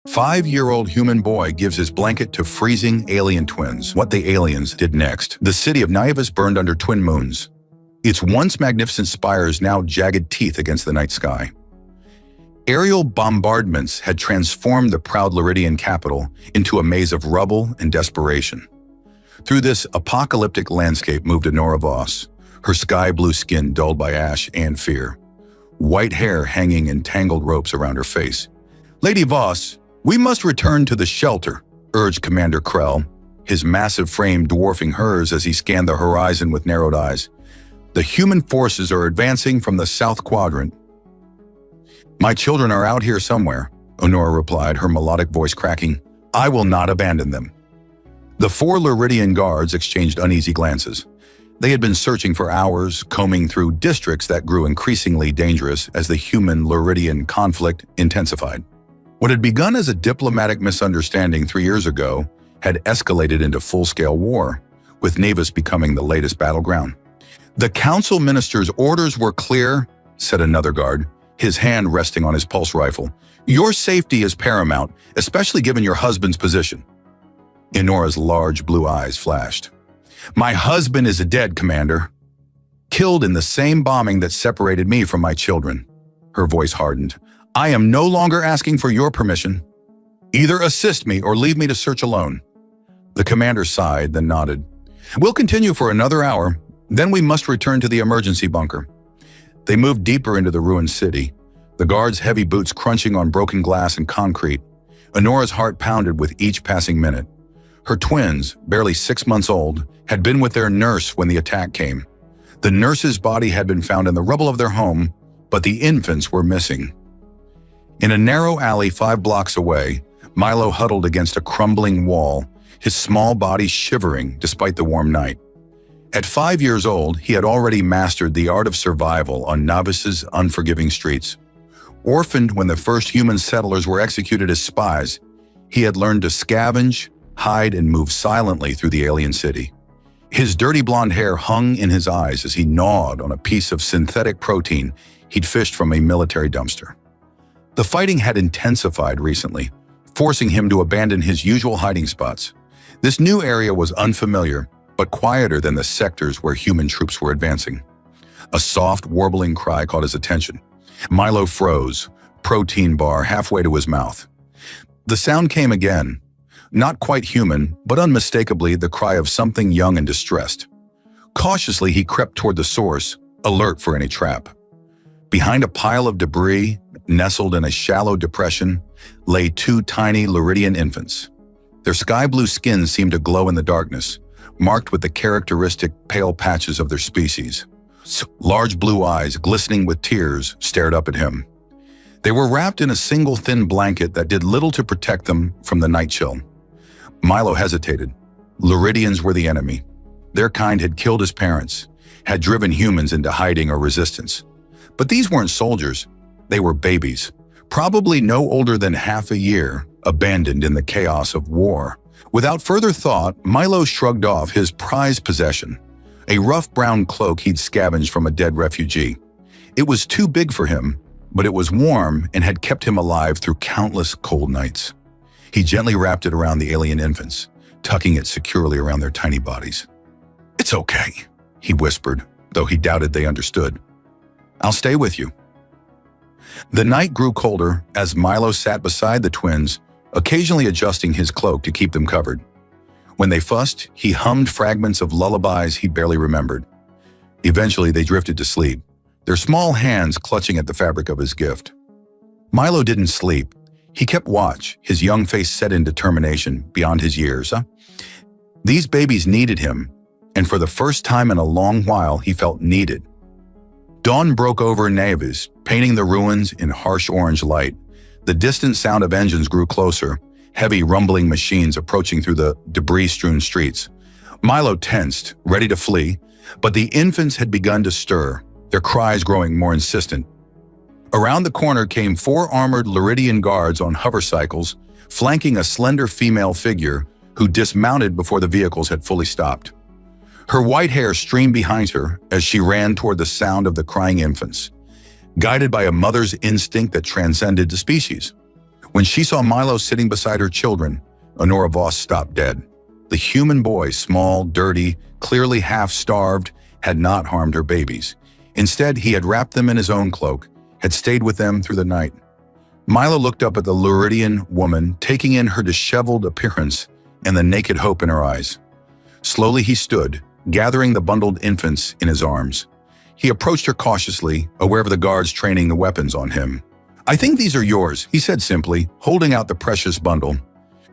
5-year-old human boy gives his blanket to freezing alien twins. What the aliens did next. The city of Naivas burned under twin moons. Its once magnificent spires now jagged teeth against the night sky. Aerial bombardments had transformed the proud Luridian capital into a maze of rubble and desperation. Through this apocalyptic landscape moved Honora Voss, her sky-blue skin dulled by ash and fear, white hair hanging in tangled ropes around her face. "Lady Voss, we must return to the shelter," urged Commander Krell, his massive frame dwarfing hers as he scanned the horizon with narrowed eyes. "The human forces are advancing from the south quadrant." "My children are out here somewhere," Honora replied, her melodic voice cracking. "I will not abandon them." The 4 Luridian guards exchanged uneasy glances. They had been searching for hours, combing through districts that grew increasingly dangerous as the human-Luridian conflict intensified. What had begun as a diplomatic misunderstanding 3 years ago had escalated into full-scale war, with Naivas becoming the latest battleground. "The council minister's orders were clear," said another guard, his hand resting on his pulse rifle. "Your safety is paramount, especially given your husband's position." Honora's large blue eyes flashed. "My husband is dead, Commander. Killed in the same bombing that separated me from my children." Her voice hardened. "I am no longer asking for your permission. Either assist me or leave me to search alone." The commander sighed, then nodded. "We'll continue for another hour, then we must return to the emergency bunker." They moved deeper into the ruined city, the guards' heavy boots crunching on broken glass and concrete. Honora's heart pounded with each passing minute. Her twins, barely 6 months old, had been with their nurse when the attack came. The nurse's body had been found in the rubble of their home, but the infants were missing. In a narrow alley 5 blocks away, Milo huddled against a crumbling wall, his small body shivering despite the warm night. At 5 years old, he had already mastered the art of survival on Navis's unforgiving streets. Orphaned when the first human settlers were executed as spies, he had learned to scavenge, hide, and move silently through the alien city. His dirty blonde hair hung in his eyes as he gnawed on a piece of synthetic protein he'd fished from a military dumpster. The fighting had intensified recently, forcing him to abandon his usual hiding spots. This new area was unfamiliar, but quieter than the sectors where human troops were advancing. A soft, warbling cry caught his attention. Milo froze, protein bar halfway to his mouth. The sound came again. Not quite human, but unmistakably the cry of something young and distressed. Cautiously, he crept toward the source, alert for any trap. Behind a pile of debris, nestled in a shallow depression, lay 2 tiny Luridian infants. Their sky-blue skins seemed to glow in the darkness, marked with the characteristic pale patches of their species. Large blue eyes, glistening with tears, stared up at him. They were wrapped in a single thin blanket that did little to protect them from the night chill. Milo hesitated. Luridians were the enemy. Their kind had killed his parents, had driven humans into hiding or resistance. But these weren't soldiers. They were babies, probably no older than half a year, abandoned in the chaos of war. Without further thought, Milo shrugged off his prized possession, a rough brown cloak he'd scavenged from a dead refugee. It was too big for him, but it was warm and had kept him alive through countless cold nights. He gently wrapped it around the alien infants, tucking it securely around their tiny bodies. "It's okay," he whispered, though he doubted they understood. "I'll stay with you." The night grew colder as Milo sat beside the twins, occasionally adjusting his cloak to keep them covered. When they fussed, he hummed fragments of lullabies he barely remembered. Eventually, they drifted to sleep, their small hands clutching at the fabric of his gift. Milo didn't sleep. He kept watch, his young face set in determination beyond his years. These babies needed him, and for the first time in a long while, he felt needed. Dawn broke over Navis, painting the ruins in harsh orange light. The distant sound of engines grew closer, heavy rumbling machines approaching through the debris-strewn streets. Milo tensed, ready to flee, but the infants had begun to stir, their cries growing more insistent. Around the corner came 4 armored Luridian guards on hovercycles, flanking a slender female figure who dismounted before the vehicles had fully stopped. Her white hair streamed behind her as she ran toward the sound of the crying infants, guided by a mother's instinct that transcended the species. When she saw Milo sitting beside her children, Honora Voss stopped dead. The human boy, small, dirty, clearly half-starved, had not harmed her babies. Instead, he had wrapped them in his own cloak, had stayed with them through the night. Milo looked up at the Luridian woman, taking in her disheveled appearance and the naked hope in her eyes. Slowly he stood, gathering the bundled infants in his arms. He approached her cautiously, aware of the guards training the weapons on him. "I think these are yours," he said simply, holding out the precious bundle.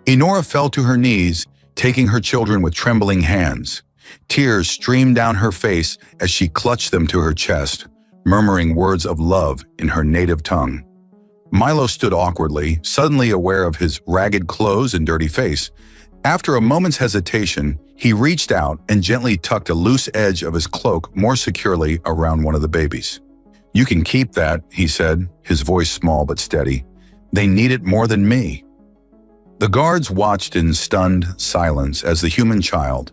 Honora fell to her knees, taking her children with trembling hands. Tears streamed down her face as she clutched them to her chest, murmuring words of love in her native tongue. Milo stood awkwardly, suddenly aware of his ragged clothes and dirty face. After a moment's hesitation, he reached out and gently tucked a loose edge of his cloak more securely around one of the babies. "You can keep that," he said, his voice small but steady. "They need it more than me." The guards watched in stunned silence as the human child,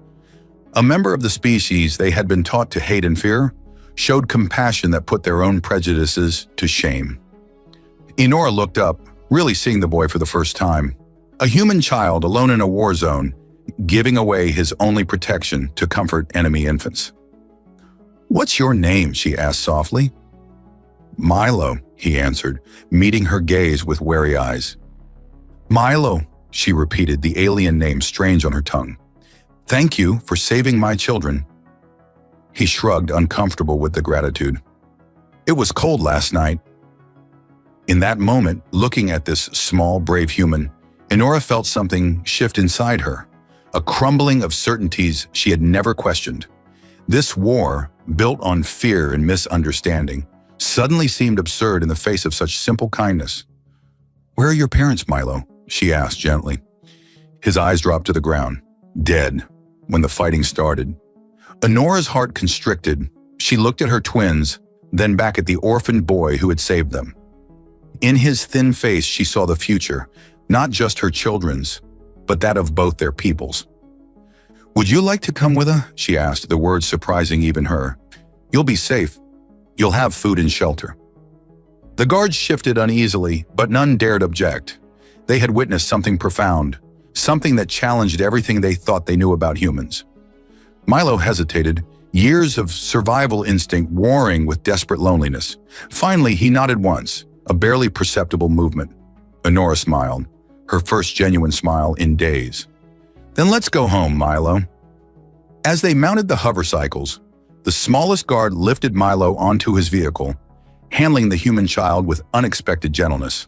a member of the species they had been taught to hate and fear, showed compassion that put their own prejudices to shame. Honora looked up, really seeing the boy for the first time. A human child alone in a war zone, giving away his only protection to comfort enemy infants. "What's your name?" she asked softly. "Milo," he answered, meeting her gaze with wary eyes. "Milo," she repeated, the alien name strange on her tongue. "Thank you for saving my children." He shrugged, uncomfortable with the gratitude. "It was cold last night." In that moment, looking at this small, brave human, Honora felt something shift inside her, a crumbling of certainties she had never questioned. This war, built on fear and misunderstanding, suddenly seemed absurd in the face of such simple kindness. "Where are your parents, Milo?" she asked gently. His eyes dropped to the ground, dead, when the fighting started. Honora's heart constricted. She looked at her twins, then back at the orphaned boy who had saved them. In his thin face, she saw the future, not just her children's, but that of both their peoples. "Would you like to come with us?" she asked, the words surprising even her. "You'll be safe. You'll have food and shelter." The guards shifted uneasily, but none dared object. They had witnessed something profound, something that challenged everything they thought they knew about humans. Milo hesitated, years of survival instinct warring with desperate loneliness. Finally, he nodded once, a barely perceptible movement. Honora smiled, her first genuine smile in days. "Then let's go home, Milo." As they mounted the hover cycles, the smallest guard lifted Milo onto his vehicle, handling the human child with unexpected gentleness.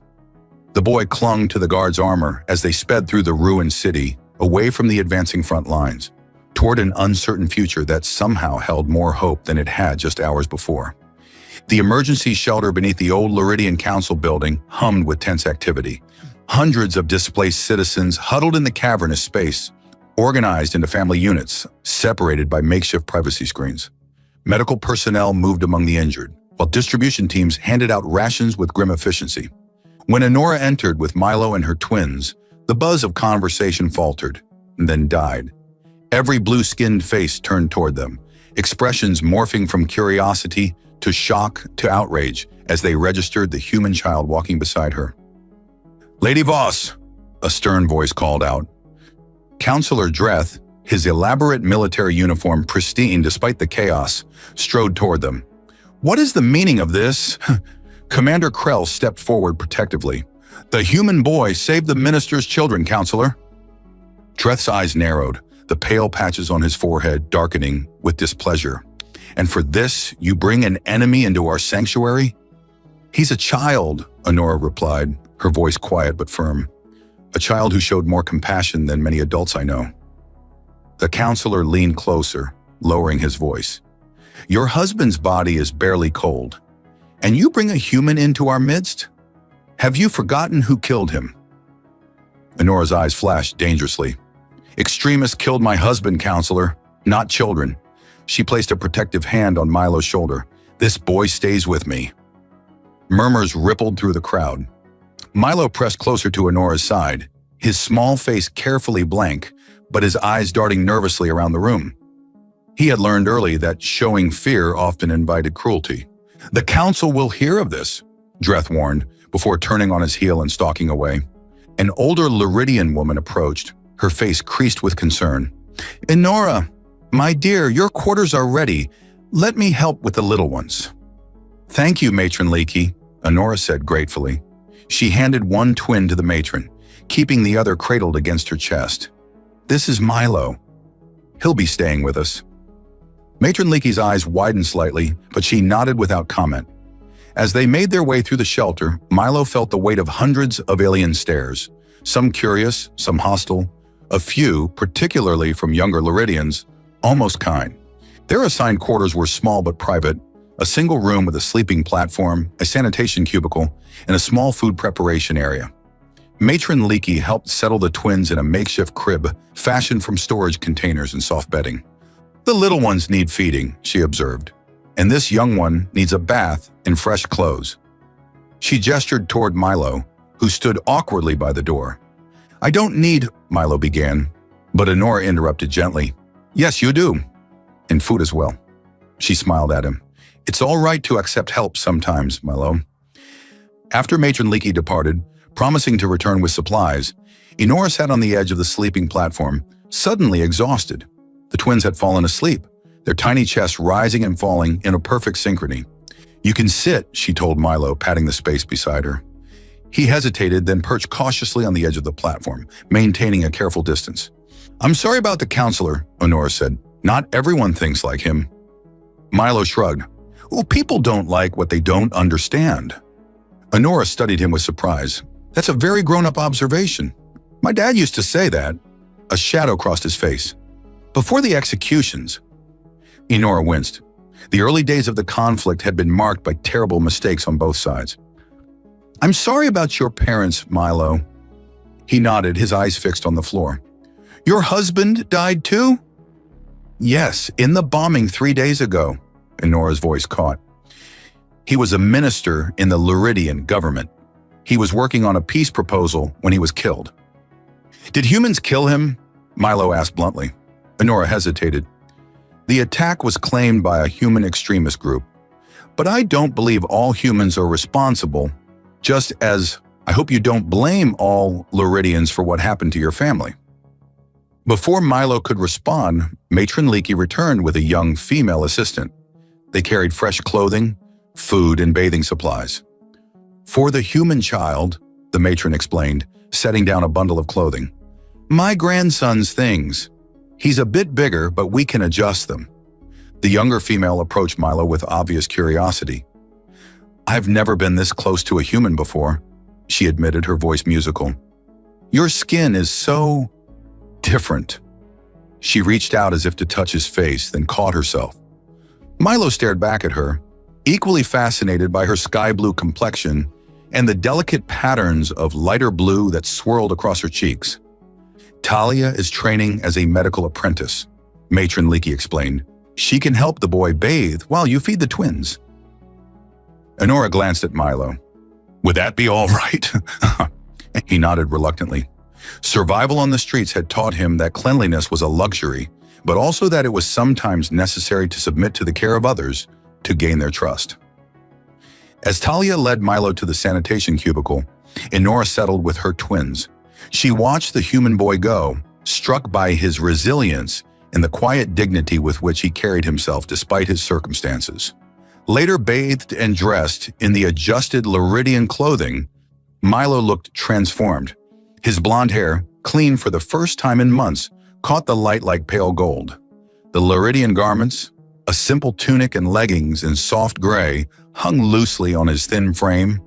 The boy clung to the guard's armor as they sped through the ruined city, away from the advancing front lines, toward an uncertain future that somehow held more hope than it had just hours before. The emergency shelter beneath the old Luridian Council building hummed with tense activity. Hundreds of displaced citizens huddled in the cavernous space, organized into family units, separated by makeshift privacy screens. Medical personnel moved among the injured, while distribution teams handed out rations with grim efficiency. When Honora entered with Milo and her twins, the buzz of conversation faltered, and then died. Every blue-skinned face turned toward them, expressions morphing from curiosity to shock to outrage as they registered the human child walking beside her. "Lady Voss," a stern voice called out. Counselor Dreth, his elaborate military uniform pristine despite the chaos, strode toward them. "What is the meaning of this?" Commander Krell stepped forward protectively. "The human boy saved the minister's children, Counselor." Dreth's eyes narrowed, the pale patches on his forehead darkening with displeasure. "And for this, you bring an enemy into our sanctuary?" "He's a child," Honora replied, her voice quiet but firm. "A child who showed more compassion than many adults I know." The counselor leaned closer, lowering his voice. "Your husband's body is barely cold, and you bring a human into our midst? Have you forgotten who killed him?" Honora's eyes flashed dangerously. "Extremists killed my husband, Counselor, not children." She placed a protective hand on Milo's shoulder. "This boy stays with me." Murmurs rippled through the crowd. Milo pressed closer to Honora's side, his small face carefully blank, but his eyes darting nervously around the room. He had learned early that showing fear often invited cruelty. "The council will hear of this," Dreth warned, before turning on his heel and stalking away. An older Luridian woman approached, her face creased with concern. "Inora, my dear, your quarters are ready. Let me help with the little ones." "Thank you, Matron Leakey," Inora said gratefully. She handed one twin to the matron, keeping the other cradled against her chest. "This is Milo. He'll be staying with us." Matron Leakey's eyes widened slightly, but she nodded without comment. As they made their way through the shelter, Milo felt the weight of hundreds of alien stares, some curious, some hostile, a few, particularly from younger Luridians, almost kind. Their assigned quarters were small but private, a single room with a sleeping platform, a sanitation cubicle, and a small food preparation area. Matron Leakey helped settle the twins in a makeshift crib fashioned from storage containers and soft bedding. "The little ones need feeding," she observed, "and this young one needs a bath and fresh clothes." She gestured toward Milo, who stood awkwardly by the door. "I don't need," Milo began, but Inora interrupted gently. "Yes, you do. And food as well." She smiled at him. "It's all right to accept help sometimes, Milo." After Matron Leakey departed, promising to return with supplies, Inora sat on the edge of the sleeping platform, suddenly exhausted. The twins had fallen asleep, their tiny chests rising and falling in a perfect synchrony. "You can sit," she told Milo, patting the space beside her. He hesitated, then perched cautiously on the edge of the platform, maintaining a careful distance. "I'm sorry about the counselor," Inora said. "Not everyone thinks like him." Milo shrugged. "Well, people don't like what they don't understand." Inora studied him with surprise. "That's a very grown-up observation. My dad used to say that." A shadow crossed his face. "Before the executions." Inora winced. The early days of the conflict had been marked by terrible mistakes on both sides. "I'm sorry about your parents, Milo." He nodded, his eyes fixed on the floor. "Your husband died too?" "Yes, in the bombing 3 days ago," Inora's voice caught. "He was a minister in the Luridian government. He was working on a peace proposal when he was killed." "Did humans kill him?" Milo asked bluntly. Inora hesitated. "The attack was claimed by a human extremist group. But I don't believe all humans are responsible, just as I hope you don't blame all Luridians for what happened to your family." Before Milo could respond, Matron Leakey returned with a young female assistant. They carried fresh clothing, food, and bathing supplies. "For the human child," the matron explained, setting down a bundle of clothing. "My grandson's things. He's a bit bigger, but we can adjust them." The younger female approached Milo with obvious curiosity. "I've never been this close to a human before," she admitted, her voice musical. "Your skin is so different." She reached out as if to touch his face, then caught herself. Milo stared back at her, equally fascinated by her sky blue complexion and the delicate patterns of lighter blue that swirled across her cheeks. "Talia is training as a medical apprentice," Matron Leakey explained. "She can help the boy bathe while you feed the twins." Inora glanced at Milo. "Would that be all right?" He nodded reluctantly. Survival on the streets had taught him that cleanliness was a luxury, but also that it was sometimes necessary to submit to the care of others to gain their trust. As Talia led Milo to the sanitation cubicle, Inora settled with her twins. She watched the human boy go, struck by his resilience and the quiet dignity with which he carried himself despite his circumstances. Later bathed and dressed in the adjusted Luridian clothing, Milo looked transformed. His blonde hair, clean for the first time in months, caught the light like pale gold. The Luridian garments, a simple tunic and leggings in soft gray, hung loosely on his thin frame,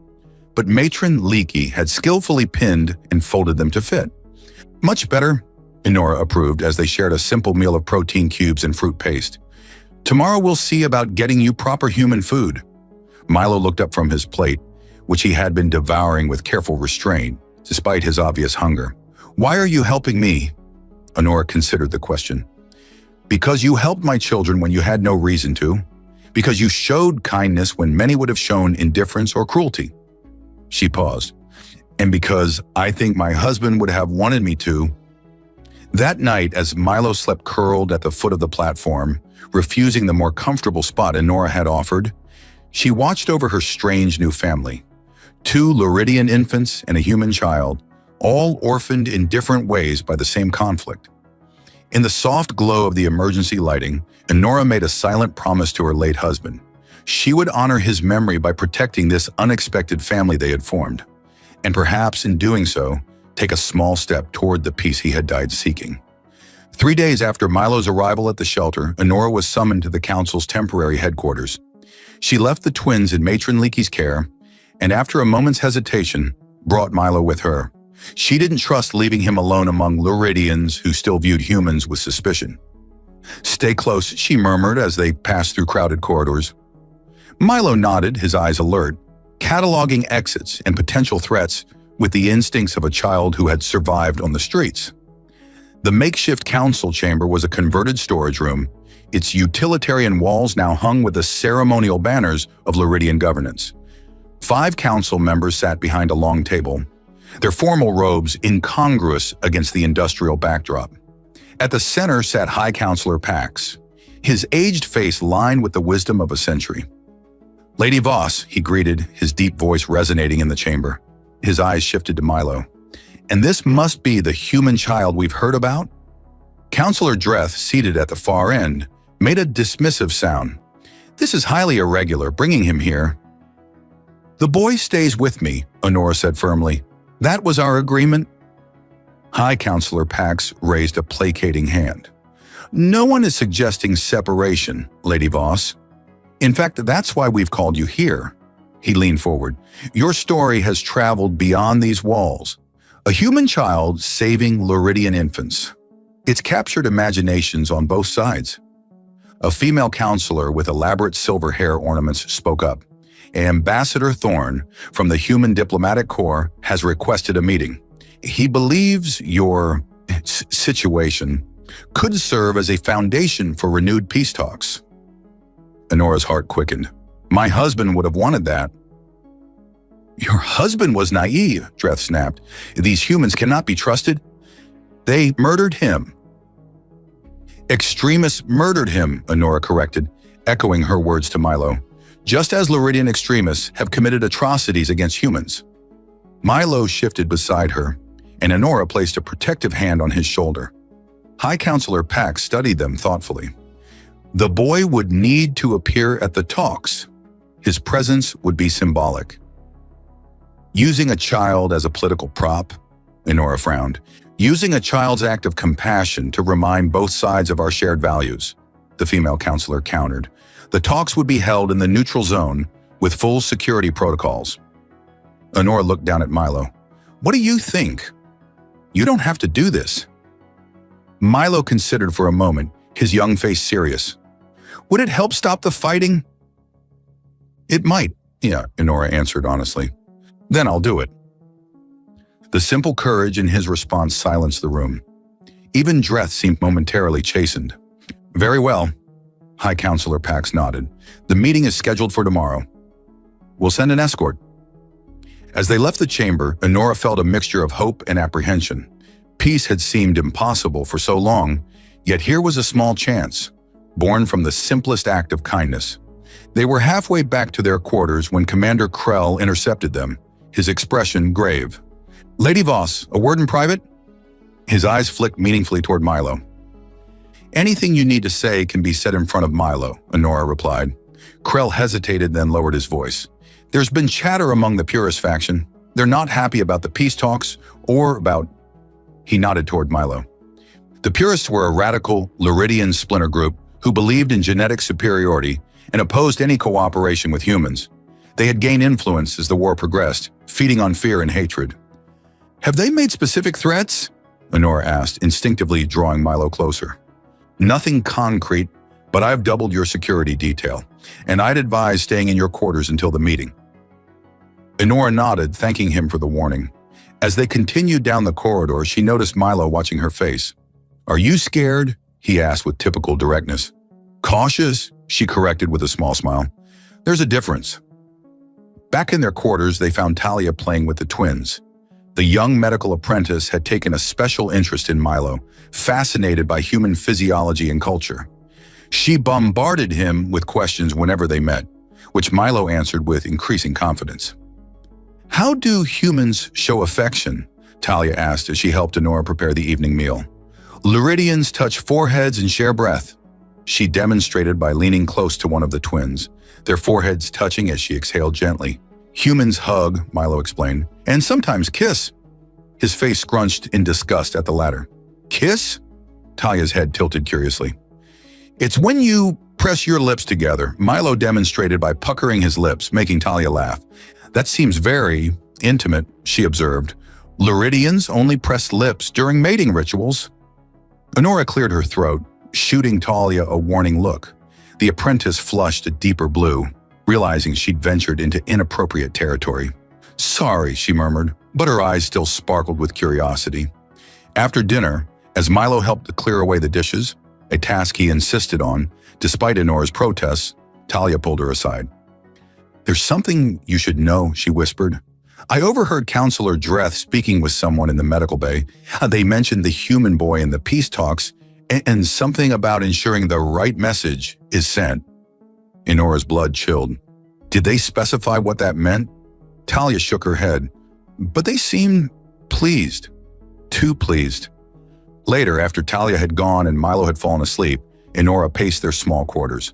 but Matron Leakey had skillfully pinned and folded them to fit. "Much better," Inora approved as they shared a simple meal of protein cubes and fruit paste. "Tomorrow we'll see about getting you proper human food." Milo looked up from his plate, which he had been devouring with careful restraint, despite his obvious hunger. "Why are you helping me?" Inora considered the question. "Because you helped my children when you had no reason to. Because you showed kindness when many would have shown indifference or cruelty." She paused. "And because I think my husband would have wanted me to." That night, as Milo slept curled at the foot of the platform, refusing the more comfortable spot Inora had offered, she watched over her strange new family. 2 Luridian infants and a human child, all orphaned in different ways by the same conflict. In the soft glow of the emergency lighting, Enora made a silent promise to her late husband. She would honor his memory by protecting this unexpected family they had formed, and perhaps in doing so, take a small step toward the peace he had died seeking. 3 days after Milo's arrival at the shelter, Enora was summoned to the council's temporary headquarters. She left the twins in Matron Leakey's care, and after a moment's hesitation, brought Milo with her. She didn't trust leaving him alone among Luridians who still viewed humans with suspicion. "Stay close," she murmured as they passed through crowded corridors. Milo nodded, his eyes alert, cataloging exits and potential threats with the instincts of a child who had survived on the streets. The makeshift council chamber was a converted storage room, its utilitarian walls now hung with the ceremonial banners of Luridian governance. 5 council members sat behind a long table, their formal robes incongruous against the industrial backdrop. At the center sat High Counselor Pax, his aged face lined with the wisdom of a century. "Lady Voss," he greeted, his deep voice resonating in the chamber. His eyes shifted to Milo. "And this must be the human child we've heard about?" Counselor Dreth, seated at the far end, made a dismissive sound. "This is highly irregular, bringing him here." "The boy stays with me," Enora said firmly. "That was our agreement." High Counselor Pax raised a placating hand. "No one is suggesting separation, Lady Voss. In fact, that's why we've called you here." He leaned forward. "Your story has traveled beyond these walls. A human child saving Luridian infants. It's captured imaginations on both sides." A female counselor with elaborate silver hair ornaments spoke up. "Ambassador Thorne from the Human Diplomatic Corps has requested a meeting. He believes your situation could serve as a foundation for renewed peace talks." Enora's heart quickened. "My husband would have wanted that." "Your husband was naive," Dreth snapped. "These humans cannot be trusted. They murdered him." "Extremists murdered him," Enora corrected, echoing her words to Milo. "Just as Luridian extremists have committed atrocities against humans." Milo shifted beside her, and Enora placed a protective hand on his shoulder. High Counselor Pax studied them thoughtfully. "The boy would need to appear at the talks. His presence would be symbolic." "Using a child as a political prop?" Enora frowned. "Using a child's act of compassion to remind both sides of our shared values," the female counselor countered. "The talks would be held in the neutral zone with full security protocols." Enora looked down at Milo. "What do you think? You don't have to do this." Milo considered for a moment, his young face serious. "Would it help stop the fighting?" "It might," Enora answered honestly. "Then I'll do it." The simple courage in his response silenced the room. Even Dreth seemed momentarily chastened. "Very well," High Counselor Pax nodded. "The meeting is scheduled for tomorrow. We'll send an escort." As they left the chamber, Enora felt a mixture of hope and apprehension. Peace had seemed impossible for so long, yet here was a small chance, born from the simplest act of kindness. They were halfway back to their quarters when Commander Krell intercepted them, his expression grave. "Lady Voss, a word in private?" His eyes flicked meaningfully toward Milo. "Anything you need to say can be said in front of Milo," Enora replied. Krell hesitated, then lowered his voice. "There's been chatter among the Purist faction. They're not happy about the peace talks or about—" He nodded toward Milo. The Purists were a radical Luridian splinter group who believed in genetic superiority and opposed any cooperation with humans. They had gained influence as the war progressed, feeding on fear and hatred. "Have they made specific threats?" Enora asked, instinctively drawing Milo closer. "Nothing concrete, but I've doubled your security detail, and I'd advise staying in your quarters until the meeting." Enora nodded, thanking him for the warning. As they continued down the corridor, she noticed Milo watching her face. "Are you scared?" he asked with typical directness. "Cautious," she corrected with a small smile. "There's a difference." Back in their quarters, they found Talia playing with the twins. The young medical apprentice had taken a special interest in Milo, fascinated by human physiology and culture. She bombarded him with questions whenever they met, which Milo answered with increasing confidence. How do humans show affection? Talia asked as she helped Enora prepare the evening meal. Luridians touch foreheads and share breath. She demonstrated by leaning close to one of the twins, their foreheads touching as she exhaled gently. Humans hug, Milo explained, and sometimes kiss. His face scrunched in disgust at the latter. Kiss? Talia's head tilted curiously. It's when you press your lips together, Milo demonstrated by puckering his lips, making Talia laugh. That seems very intimate, she observed. Luridians only press lips during mating rituals. Enora cleared her throat, shooting Talia a warning look. The apprentice flushed a deeper blue, realizing she'd ventured into inappropriate territory. Sorry, she murmured, but her eyes still sparkled with curiosity. After dinner, as Milo helped to clear away the dishes, a task he insisted on, despite Enora's protests, Talia pulled her aside. There's something you should know, she whispered. I overheard Counselor Dreth speaking with someone in the medical bay. They mentioned the human boy in the peace talks and something about ensuring the right message is sent. Enora's blood chilled. Did they specify what that meant? Talia shook her head, but they seemed pleased. Too pleased. Later, after Talia had gone and Milo had fallen asleep, Enora paced their small quarters.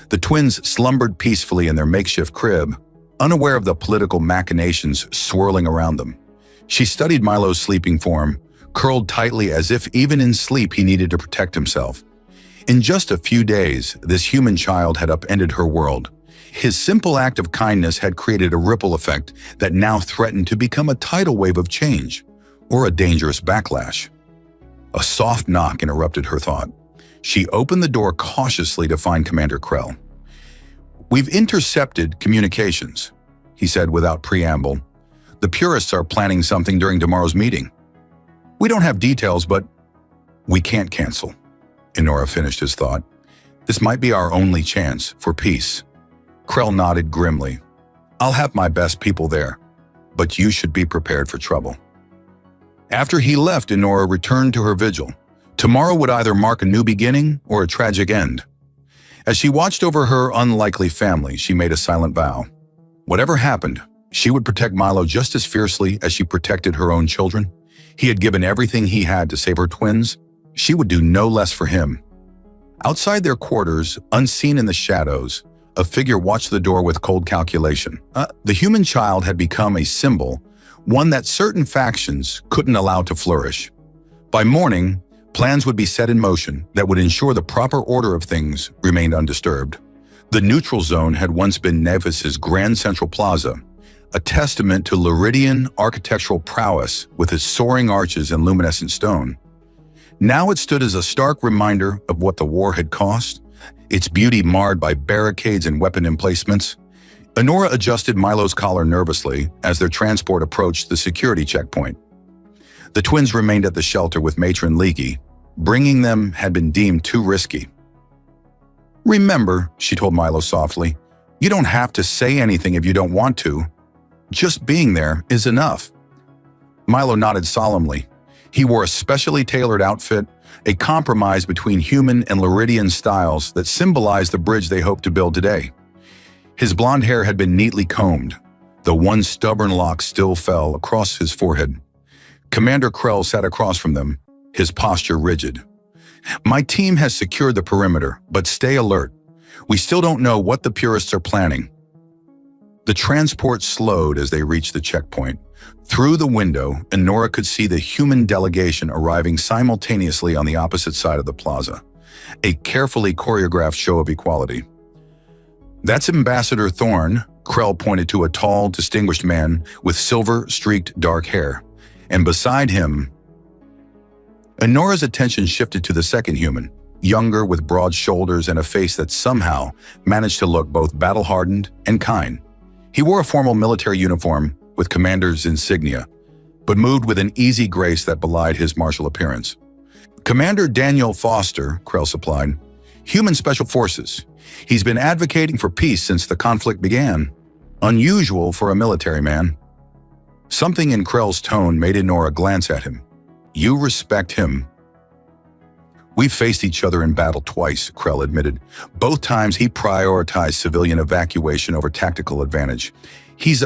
The twins slumbered peacefully in their makeshift crib, unaware of the political machinations swirling around them. She studied Milo's sleeping form, curled tightly as if even in sleep he needed to protect himself. In just a few days, this human child had upended her world. His simple act of kindness had created a ripple effect that now threatened to become a tidal wave of change, or a dangerous backlash. A soft knock interrupted her thought. She opened the door cautiously to find Commander Krell. We've intercepted communications, he said without preamble. The purists are planning something during tomorrow's meeting. We don't have details, but we can't cancel. Enora finished his thought. This might be our only chance for peace. Krell nodded grimly. I'll have my best people there, but you should be prepared for trouble. After he left, Enora returned to her vigil. Tomorrow would either mark a new beginning or a tragic end. As she watched over her unlikely family, she made a silent vow. Whatever happened, she would protect Milo just as fiercely as she protected her own children. He had given everything he had to save her twins. She would do no less for him. Outside their quarters, unseen in the shadows, a figure watched the door with cold calculation. The human child had become a symbol, one that certain factions couldn't allow to flourish. By morning, plans would be set in motion that would ensure the proper order of things remained undisturbed. The neutral zone had once been Nevis's grand central plaza, a testament to Luridian architectural prowess with its soaring arches and luminescent stone. Now it stood as a stark reminder of what the war had cost, its beauty marred by barricades and weapon emplacements. Enora adjusted Milo's collar nervously as their transport approached the security checkpoint. The twins remained at the shelter with Matron Leaky. Bringing them had been deemed too risky. Remember, she told Milo softly, you don't have to say anything if you don't want to. Just being there is enough. Milo nodded solemnly. He wore a specially tailored outfit, a compromise between human and Luridian styles that symbolized the bridge they hoped to build today. His blonde hair had been neatly combed, though one stubborn lock still fell across his forehead. Commander Krell sat across from them, his posture rigid. My team has secured the perimeter, but stay alert. We still don't know what the purists are planning. The transport slowed as they reached the checkpoint. Through the window, Enora could see the human delegation arriving simultaneously on the opposite side of the plaza, a carefully choreographed show of equality. That's Ambassador Thorne, Krell pointed to a tall, distinguished man with silver-streaked dark hair, and beside him, Enora's attention shifted to the second human, younger with broad shoulders and a face that somehow managed to look both battle-hardened and kind. He wore a formal military uniform with commander's insignia, but moved with an easy grace that belied his martial appearance. Commander Daniel Foster, Krell supplied, Human Special Forces. He's been advocating for peace since the conflict began. Unusual for a military man. Something in Krell's tone made Enora glance at him. You respect him. We've faced each other in battle twice, Krell admitted. Both times he prioritized civilian evacuation over tactical advantage. He's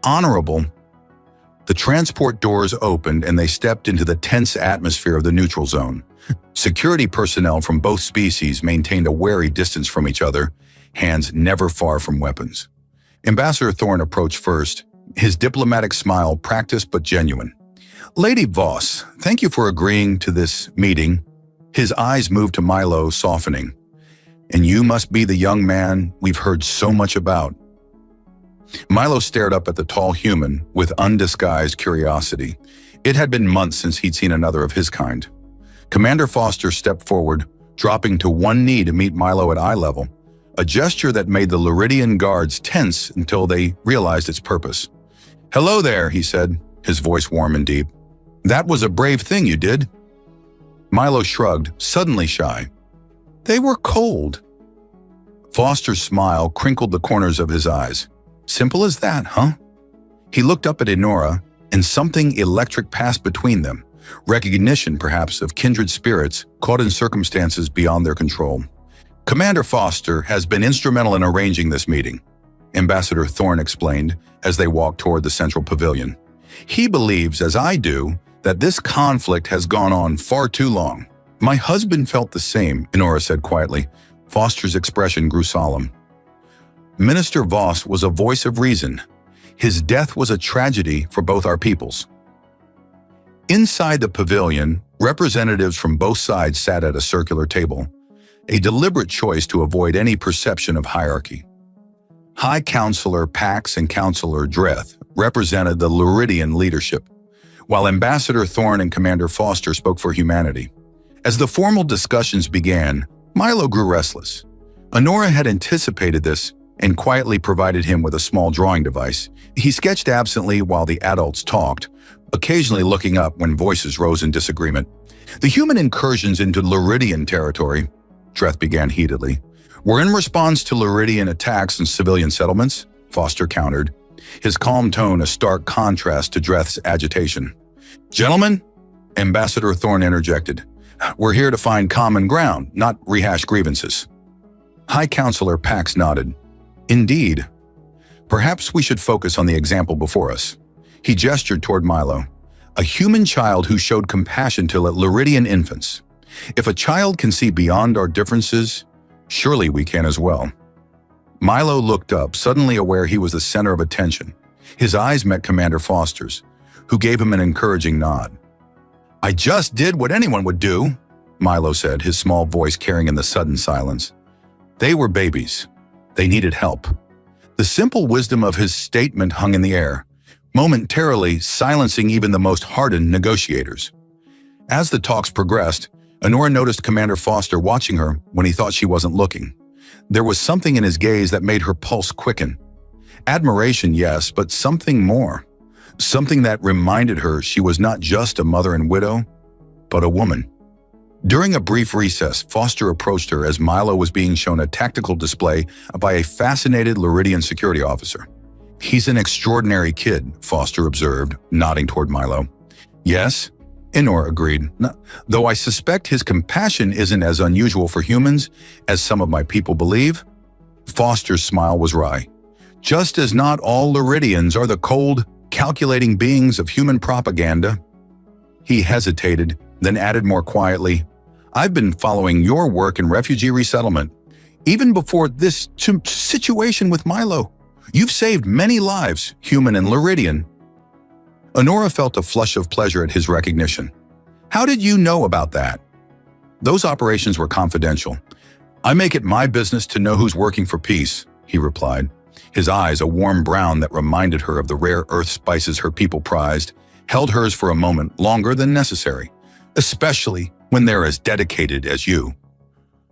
honorable, The transport doors opened and they stepped into the tense atmosphere of the neutral zone. Security personnel from both species maintained a wary distance from each other, hands never far from weapons. Ambassador Thorne approached first, his diplomatic smile practiced but genuine. "Lady Voss, thank you for agreeing to this meeting." His eyes moved to Milo, softening. "And you must be the young man we've heard so much about." Milo stared up at the tall human with undisguised curiosity. It had been months since he'd seen another of his kind. Commander Foster stepped forward, dropping to one knee to meet Milo at eye level, a gesture that made the Luridian guards tense until they realized its purpose. "Hello there," he said, his voice warm and deep. "That was a brave thing you did." Milo shrugged, suddenly shy. "They were cold." Foster's smile crinkled the corners of his eyes. "Simple as that, huh?" He looked up at Enora, and something electric passed between them, recognition perhaps of kindred spirits caught in circumstances beyond their control. "Commander Foster has been instrumental in arranging this meeting," Ambassador Thorne explained as they walked toward the central pavilion. "He believes, as I do, that this conflict has gone on far too long." "My husband felt the same," Enora said quietly. Foster's expression grew solemn. Minister Voss was a voice of reason. His death was a tragedy for both our peoples. Inside the pavilion, representatives from both sides sat at a circular table, a deliberate choice to avoid any perception of hierarchy. High Counselor Pax and Counselor Dreth represented the Luridian leadership, while Ambassador Thorne and Commander Foster spoke for humanity. As the formal discussions began, Milo grew restless. Enora had anticipated this and quietly provided him with a small drawing device. He sketched absently while the adults talked, occasionally looking up when voices rose in disagreement. "The human incursions into Luridian territory," Dreth began heatedly, "were in response to Luridian attacks on civilian settlements," Foster countered, his calm tone a stark contrast to Dreth's agitation. "Gentlemen," Ambassador Thorne interjected, "we're here to find common ground, not rehash grievances." High Counselor Pax nodded. "Indeed. Perhaps we should focus on the example before us." He gestured toward Milo, a human child who showed compassion to Luridian infants. "If a child can see beyond our differences, surely we can as well." Milo looked up, suddenly aware he was the center of attention. His eyes met Commander Foster's, who gave him an encouraging nod. "I just did what anyone would do," Milo said, his small voice carrying in the sudden silence. "They were babies. They needed help." The simple wisdom of his statement hung in the air, momentarily silencing even the most hardened negotiators. As the talks progressed, Enora noticed Commander Foster watching her when he thought she wasn't looking. There was something in his gaze that made her pulse quicken. Admiration, yes, but something more. Something that reminded her she was not just a mother and widow, but a woman. During a brief recess, Foster approached her as Milo was being shown a tactical display by a fascinated Luridian security officer. "He's an extraordinary kid," Foster observed, nodding toward Milo. "Yes," Enora agreed, "though I suspect his compassion isn't as unusual for humans as some of my people believe." Foster's smile was wry. "Just as not all Luridians are the cold, calculating beings of human propaganda." He hesitated, then added more quietly, "I've been following your work in refugee resettlement, even before this situation with Milo. You've saved many lives, human and Luridian." Enora felt a flush of pleasure at his recognition. "How did you know about that?" "Those operations were confidential. I make it my business to know who's working for peace," he replied, his eyes a warm brown that reminded her of the rare earth spices her people prized, held hers for a moment longer than necessary, especially when they're as dedicated as you.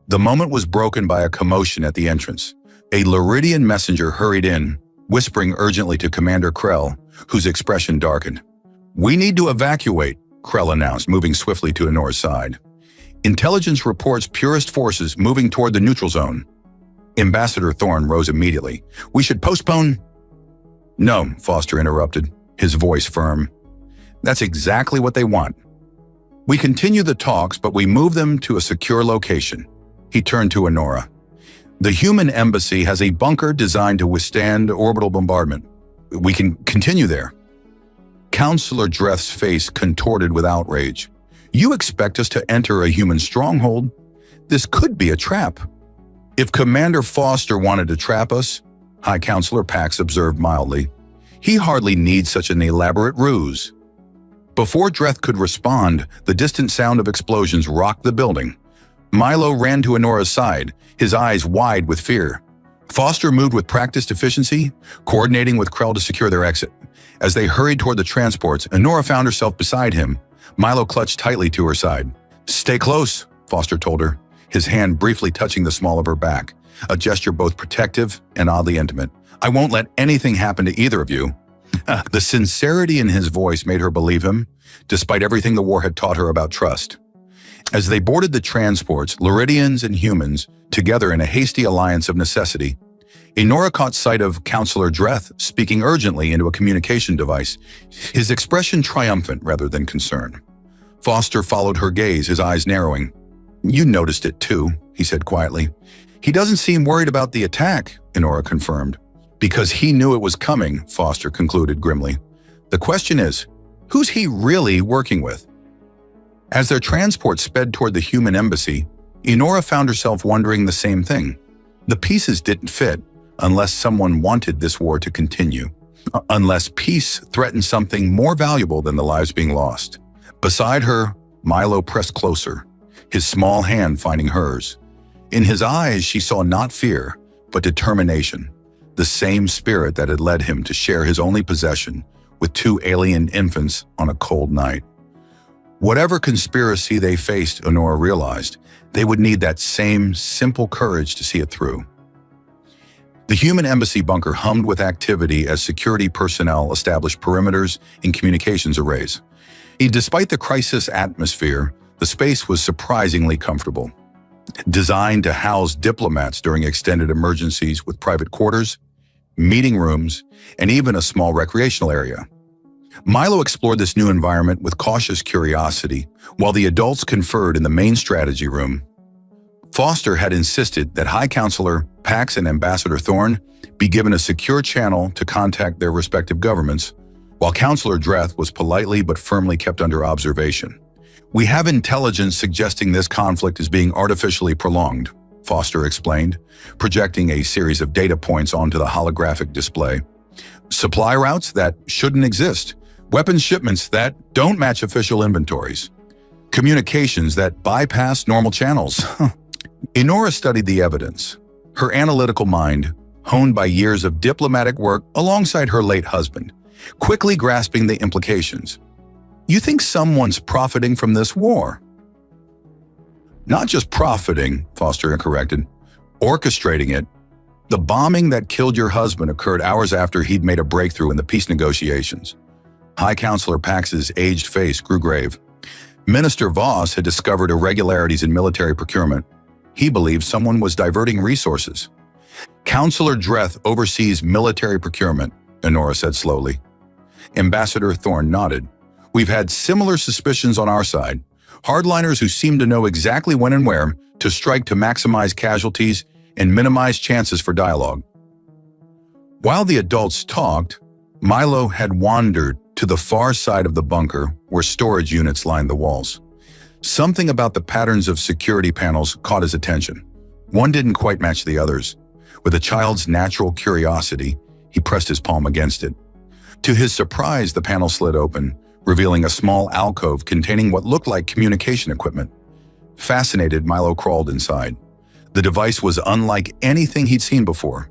The moment was broken by a commotion at the entrance. A Luridian messenger hurried in, whispering urgently to Commander Krell, whose expression darkened. "We need to evacuate," Krell announced, moving swiftly to Enora's side. "Intelligence reports purist forces moving toward the neutral zone." Ambassador Thorne rose immediately. "We should postpone—" "No," Foster interrupted, his voice firm. "That's exactly what they want. We continue the talks, but we move them to a secure location." He turned to Enora. "The human embassy has a bunker designed to withstand orbital bombardment. We can continue there." Counselor Dreth's face contorted with outrage. You expect us to enter a human stronghold? This could be a trap. If Commander Foster wanted to trap us, High Counselor Pax observed mildly, he hardly needs such an elaborate ruse. Before Dreth could respond, the distant sound of explosions rocked the building. Milo ran to Enora's side, his eyes wide with fear. Foster moved with practiced efficiency, coordinating with Krell to secure their exit. As they hurried toward the transports, Enora found herself beside him. Milo clutched tightly to her side. Stay close, Foster told her, his hand briefly touching the small of her back, a gesture both protective and oddly intimate. I won't let anything happen to either of you. The sincerity in his voice made her believe him, despite everything the war had taught her about trust. As they boarded the transports, Luridians and humans, together in a hasty alliance of necessity, Enora caught sight of Counselor Dreth speaking urgently into a communication device, his expression triumphant rather than concern. Foster followed her gaze, his eyes narrowing. You noticed it too, he said quietly. He doesn't seem worried about the attack, Enora confirmed. Because he knew it was coming, Foster concluded grimly. The question is, who's he really working with? As their transport sped toward the human embassy, Enora found herself wondering the same thing. The pieces didn't fit unless someone wanted this war to continue, unless peace threatened something more valuable than the lives being lost. Beside her, Milo pressed closer, his small hand finding hers. In his eyes, she saw not fear, but determination, the same spirit that had led him to share his only possession with two alien infants on a cold night. Whatever conspiracy they faced, Enora realized, they would need that same simple courage to see it through. The human embassy bunker hummed with activity as security personnel established perimeters and communications arrays. Despite the crisis atmosphere, the space was surprisingly comfortable. Designed to house diplomats during extended emergencies with private quarters, meeting rooms, and even a small recreational area. Milo explored this new environment with cautious curiosity, while the adults conferred in the main strategy room. Foster had insisted that High Counselor Pax and Ambassador Thorne be given a secure channel to contact their respective governments, while Counselor Dreth was politely but firmly kept under observation. We have intelligence suggesting this conflict is being artificially prolonged, Foster explained, projecting a series of data points onto the holographic display. Supply routes that shouldn't exist, weapons shipments that don't match official inventories, communications that bypass normal channels. Enora studied the evidence, her analytical mind, honed by years of diplomatic work alongside her late husband, quickly grasping the implications. You think someone's profiting from this war? Not just profiting, Foster corrected, orchestrating it. The bombing that killed your husband occurred hours after he'd made a breakthrough in the peace negotiations. High Counselor Pax's aged face grew grave. Minister Voss had discovered irregularities in military procurement. He believed someone was diverting resources. Counselor Dreth oversees military procurement, Enora said slowly. Ambassador Thorne nodded. We've had similar suspicions on our side. Hardliners who seem to know exactly when and where to strike to maximize casualties and minimize chances for dialogue. While the adults talked, Milo had wandered to the far side of the bunker where storage units lined the walls. Something about the patterns of security panels caught his attention. One didn't quite match the others. With a child's natural curiosity, he pressed his palm against it. To his surprise, the panel slid open, revealing a small alcove containing what looked like communication equipment. Fascinated, Milo crawled inside. The device was unlike anything he'd seen before.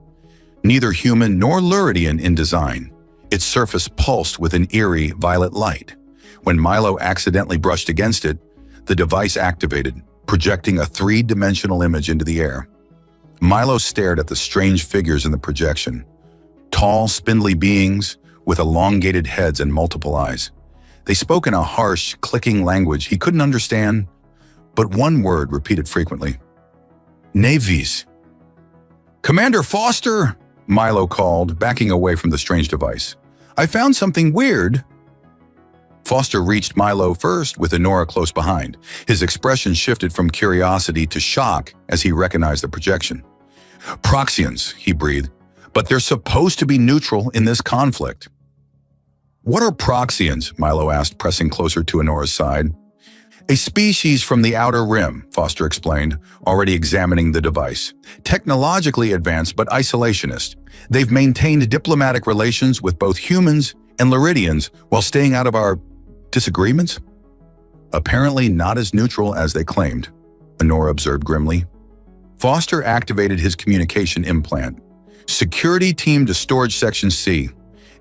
Neither human nor Luridian in design. Its surface pulsed with an eerie violet light. When Milo accidentally brushed against it, the device activated, projecting a three-dimensional image into the air. Milo stared at the strange figures in the projection. Tall, spindly beings with elongated heads and multiple eyes. They spoke in a harsh, clicking language he couldn't understand, but one word repeated frequently. Navies. Commander Foster, Milo called, backing away from the strange device. I found something weird. Foster reached Milo first, with Enora close behind. His expression shifted from curiosity to shock as he recognized the projection. Proxians, he breathed, but they're supposed to be neutral in this conflict. What are proxians? Milo asked, pressing closer to Enora's side. A species from the outer rim, Foster explained, already examining the device. Technologically advanced but isolationist. They've maintained diplomatic relations with both humans and Luridians while staying out of our disagreements? Apparently not as neutral as they claimed, Enora observed grimly. Foster activated his communication implant. Security team to storage section C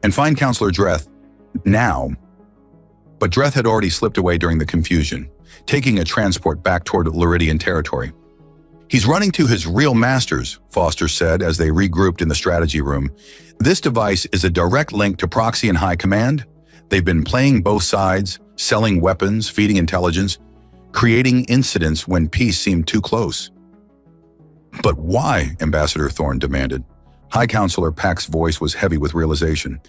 and find Counselor Dreth now. But Dreth had already slipped away during the confusion, taking a transport back toward Luridian territory. He's running to his real masters, Foster said as they regrouped in the strategy room. This device is a direct link to Proxian High Command. They've been playing both sides, selling weapons, feeding intelligence, creating incidents when peace seemed too close. But why? Ambassador Thorne demanded. High Counselor Pack's voice was heavy with realization.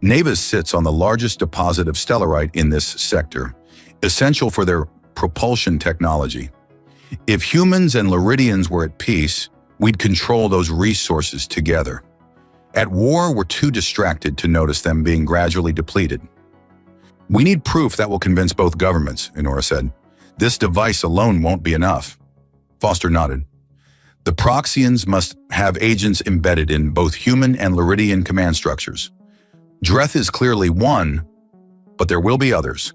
Navis sits on the largest deposit of stellarite in this sector, essential for their propulsion technology. If humans and Luridians were at peace, we'd control those resources together. At war, we're too distracted to notice them being gradually depleted. We need proof that will convince both governments, Enora said. This device alone won't be enough. Foster nodded. The Proxians must have agents embedded in both human and Luridian command structures. Dreth is clearly one, but there will be others.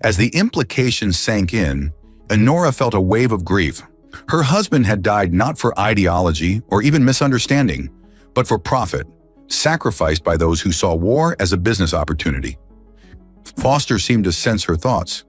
As the implications sank in, Enora felt a wave of grief. Her husband had died not for ideology or even misunderstanding, but for profit, sacrificed by those who saw war as a business opportunity. Foster seemed to sense her thoughts.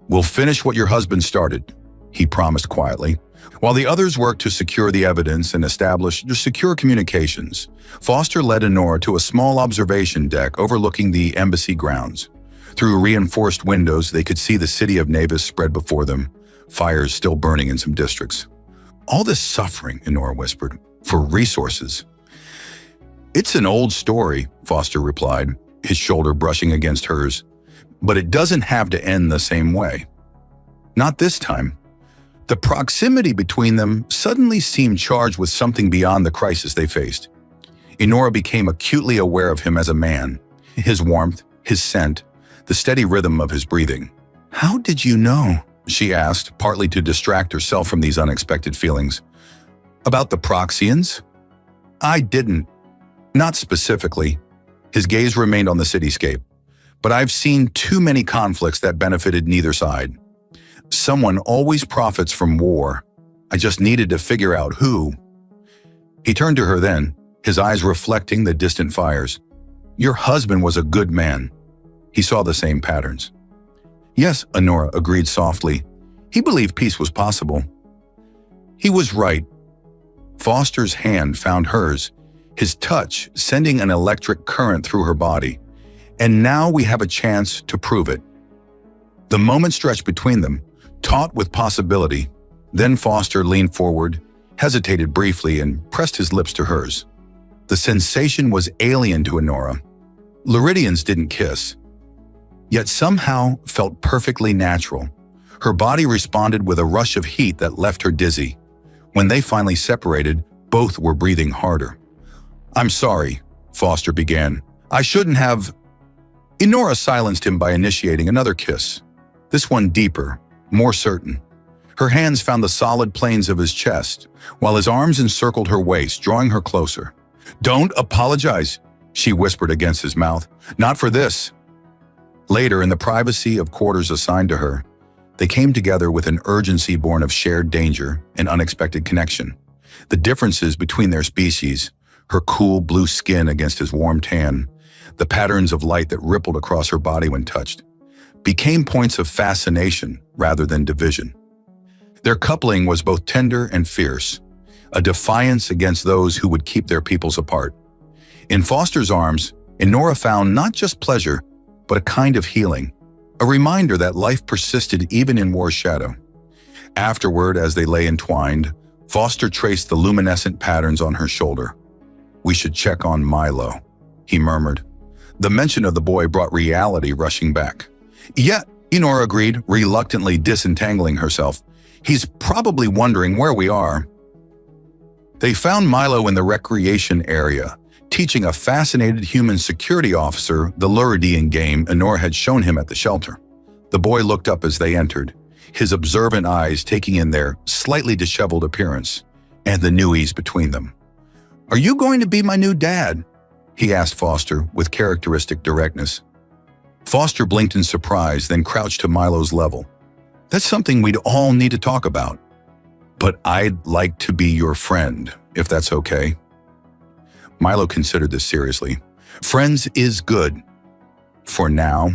"We'll finish what your husband started," he promised quietly. While the others worked to secure the evidence and establish secure communications, Foster led Enora to a small observation deck overlooking the embassy grounds. Through reinforced windows, they could see the city of Navis spread before them, fires still burning in some districts. "All this suffering," Enora whispered, "for resources." "It's an old story," Foster replied, his shoulder brushing against hers. "But it doesn't have to end the same way. Not this time." The proximity between them suddenly seemed charged with something beyond the crisis they faced. Enora became acutely aware of him as a man, his warmth, his scent, the steady rhythm of his breathing. "How did you know?" she asked, partly to distract herself from these unexpected feelings. "About the Proxians?" "I didn't. Not specifically." His gaze remained on the cityscape. "But I've seen too many conflicts that benefited neither side. Someone always profits from war. I just needed to figure out who." He turned to her then, his eyes reflecting the distant fires. "Your husband was a good man." He saw the same patterns. "Yes," Enora agreed softly. "He believed peace was possible." He was right. Foster's hand found hers, his touch sending an electric current through her body. And now we have a chance to prove it. The moment stretched between them, taut with possibility. Then Foster leaned forward, hesitated briefly, and pressed his lips to hers. The sensation was alien to Enora. Luridians didn't kiss, yet somehow felt perfectly natural. Her body responded with a rush of heat that left her dizzy. When they finally separated, both were breathing harder. "I'm sorry," Foster began. "I shouldn't have—" Enora silenced him by initiating another kiss. This one deeper, more certain. Her hands found the solid planes of his chest, while his arms encircled her waist, drawing her closer. "Don't apologize," she whispered against his mouth. "Not for this." Later, in the privacy of quarters assigned to her, they came together with an urgency born of shared danger and unexpected connection. The differences between their species, her cool blue skin against his warm tan, the patterns of light that rippled across her body when touched, became points of fascination rather than division. Their coupling was both tender and fierce, a defiance against those who would keep their peoples apart. In Foster's arms, Enora found not just pleasure, but a kind of healing, a reminder that life persisted even in war's shadow. Afterward, as they lay entwined, Foster traced the luminescent patterns on her shoulder. "We should check on Milo," he murmured. The mention of the boy brought reality rushing back. "Yeah," Enora agreed, reluctantly disentangling herself. "He's probably wondering where we are." They found Milo in the recreation area, teaching a fascinated human security officer the Luridian game Enora had shown him at the shelter. The boy looked up as they entered, his observant eyes taking in their slightly disheveled appearance and the new ease between them. "Are you going to be my new dad?" he asked Foster with characteristic directness. Foster blinked in surprise, then crouched to Milo's level. "That's something we'd all need to talk about. But I'd like to be your friend, if that's okay." Milo considered this seriously. Friends is good. For now.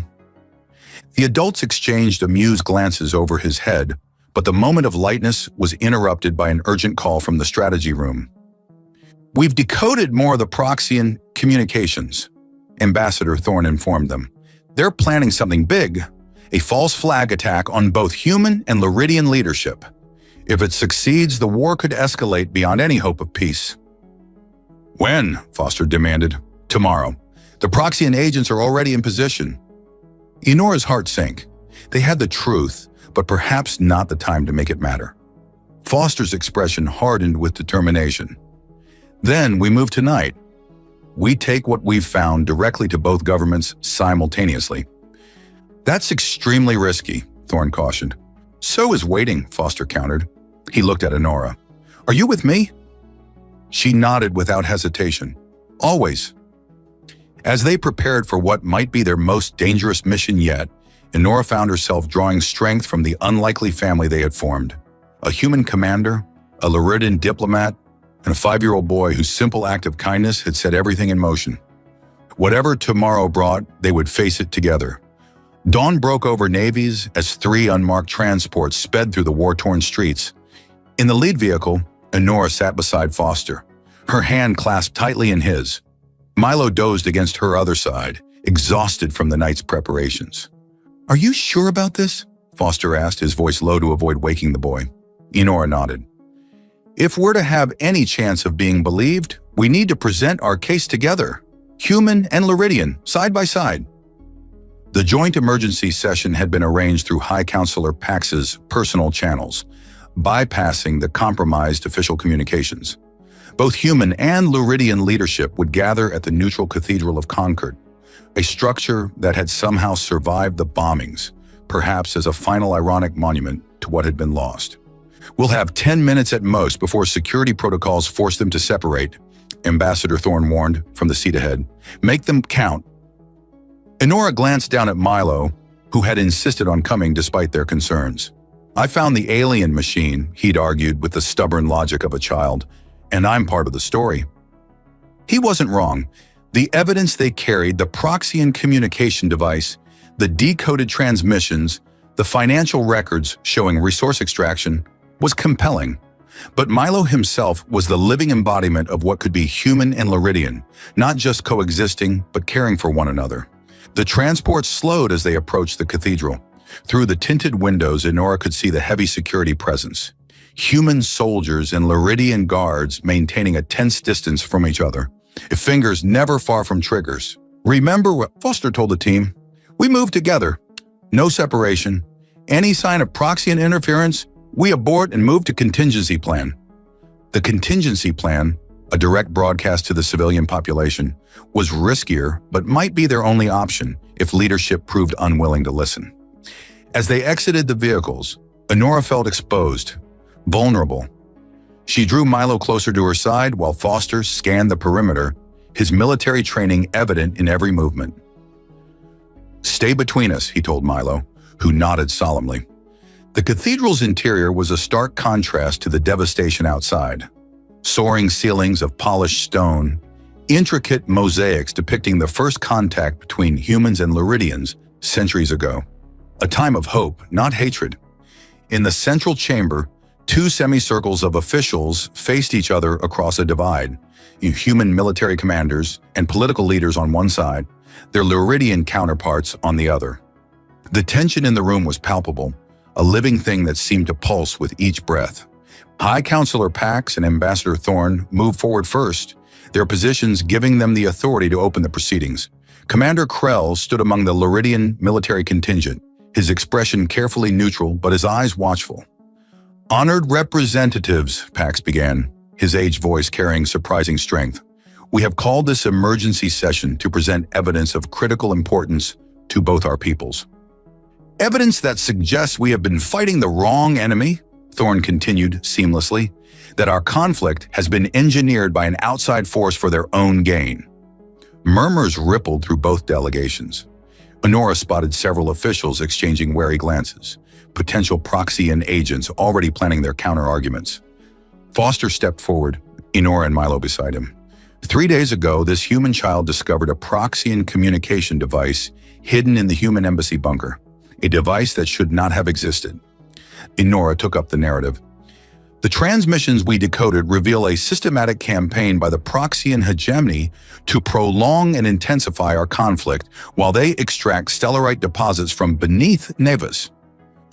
The adults exchanged amused glances over his head, but the moment of lightness was interrupted by an urgent call from the strategy room. "We've decoded more of the Proxian communications," Ambassador Thorne informed them. "They're planning something big, a false flag attack on both human and Luridian leadership. If it succeeds, the war could escalate beyond any hope of peace." "When?" Foster demanded. "Tomorrow. The Proxian agents are already in position." Enora's heart sank. They had the truth, but perhaps not the time to make it matter. Foster's expression hardened with determination. "Then we move tonight. We take what we've found directly to both governments simultaneously." "That's extremely risky," Thorne cautioned. "So is waiting," Foster countered. He looked at Enora. "Are you with me?" She nodded without hesitation. "Always." As they prepared for what might be their most dangerous mission yet, Enora found herself drawing strength from the unlikely family they had formed. A human commander, a Luridian diplomat, and a 5-year-old boy whose simple act of kindness had set everything in motion. Whatever tomorrow brought, they would face it together. Dawn broke over navies as 3 unmarked transports sped through the war-torn streets. In the lead vehicle, Enora sat beside Foster, her hand clasped tightly in his. Milo dozed against her other side, exhausted from the night's preparations. "Are you sure about this?" Foster asked, his voice low to avoid waking the boy. Enora nodded. "If we're to have any chance of being believed, we need to present our case together, human and Luridian, side by side." The joint emergency session had been arranged through High Counselor Pax's personal channels, bypassing the compromised official communications. Both human and Luridian leadership would gather at the neutral Cathedral of Concord, a structure that had somehow survived the bombings, perhaps as a final ironic monument to what had been lost. "We'll have 10 minutes at most before security protocols force them to separate," Ambassador Thorne warned from the seat ahead. "Make them count." Enora glanced down at Milo, who had insisted on coming despite their concerns. "I found the alien machine," he'd argued with the stubborn logic of a child, "and I'm part of the story." He wasn't wrong. The evidence they carried, the Proxian communication device, the decoded transmissions, the financial records showing resource extraction, was compelling. But Milo himself was the living embodiment of what could be human and Luridian, not just coexisting, but caring for one another. The transports slowed as they approached the cathedral. Through the tinted windows, Enora could see the heavy security presence. Human soldiers and Luridian guards maintaining a tense distance from each other, fingers never far from triggers. "Remember what Foster told the team? We move together. No separation. Any sign of Proxian interference, we abort and move to contingency plan." The contingency plan, a direct broadcast to the civilian population, was riskier but might be their only option if leadership proved unwilling to listen. As they exited the vehicles, Enora felt exposed, vulnerable. She drew Milo closer to her side while Foster scanned the perimeter, his military training evident in every movement. "Stay between us," he told Milo, who nodded solemnly. The cathedral's interior was a stark contrast to the devastation outside. Soaring ceilings of polished stone, intricate mosaics depicting the first contact between humans and Luridians centuries ago. A time of hope, not hatred. In the central chamber, 2 semicircles of officials faced each other across a divide, human military commanders and political leaders on one side, their Luridian counterparts on the other. The tension in the room was palpable, a living thing that seemed to pulse with each breath. High Counselor Pax and Ambassador Thorne moved forward first, their positions giving them the authority to open the proceedings. Commander Krell stood among the Luridian military contingent, his expression carefully neutral but his eyes watchful. "Honored representatives," Pax began, his aged voice carrying surprising strength. We have called this emergency session to present evidence of critical importance to both our peoples. Evidence that suggests we have been fighting the wrong enemy, Thorne continued seamlessly, that our conflict has been engineered by an outside force for their own gain. Murmurs rippled through both delegations. Honora spotted several officials exchanging wary glances, potential Proxian agents already planning their counter-arguments. Foster stepped forward, Honora and Milo beside him. 3 days ago, this human child discovered a Proxian communication device hidden in the human embassy bunker, a device that should not have existed. Honora took up the narrative. The transmissions we decoded reveal a systematic campaign by the Proxian hegemony to prolong and intensify our conflict while they extract stellarite deposits from beneath Nevis.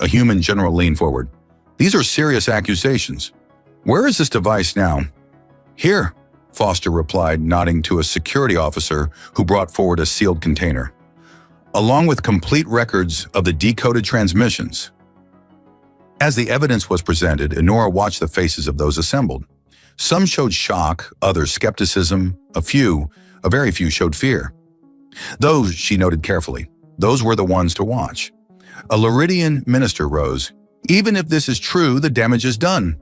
A human general leaned forward. These are serious accusations. Where is this device now? Here, Foster replied, nodding to a security officer who brought forward a sealed container, along with complete records of the decoded transmissions. As the evidence was presented, Honora watched the faces of those assembled. Some showed shock, others skepticism, a very few showed fear. Those, she noted carefully, those were the ones to watch. A Luridian minister rose. Even if this is true, the damage is done.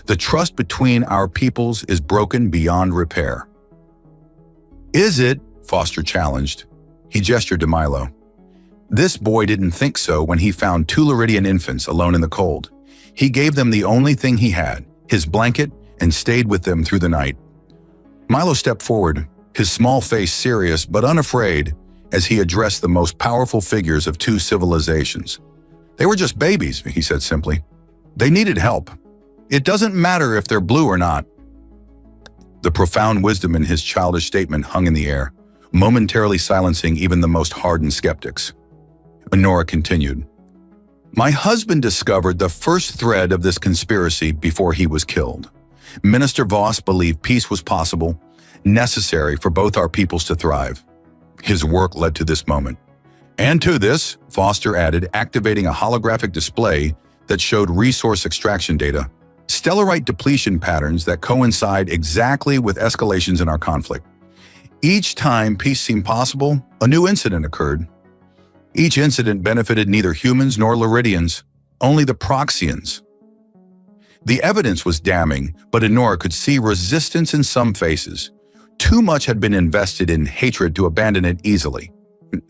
The trust between our peoples is broken beyond repair. Is it? Foster challenged. He gestured to Milo. This boy didn't think so when he found 2 Luridian infants alone in the cold. He gave them the only thing he had, his blanket, and stayed with them through the night. Milo stepped forward, his small face serious but unafraid as he addressed the most powerful figures of 2 civilizations. They were just babies, he said simply. They needed help. It doesn't matter if they're blue or not. The profound wisdom in his childish statement hung in the air, momentarily silencing even the most hardened skeptics. Honora continued. My husband discovered the first thread of this conspiracy before he was killed. Minister Voss believed peace was possible, necessary for both our peoples to thrive. His work led to this moment. And to this, Foster added, activating a holographic display that showed resource extraction data, stellarite depletion patterns that coincide exactly with escalations in our conflict. Each time peace seemed possible, a new incident occurred. Each incident benefited neither humans nor Luridians, only the Proxians. The evidence was damning, but Honora could see resistance in some faces. Too much had been invested in hatred to abandon it easily.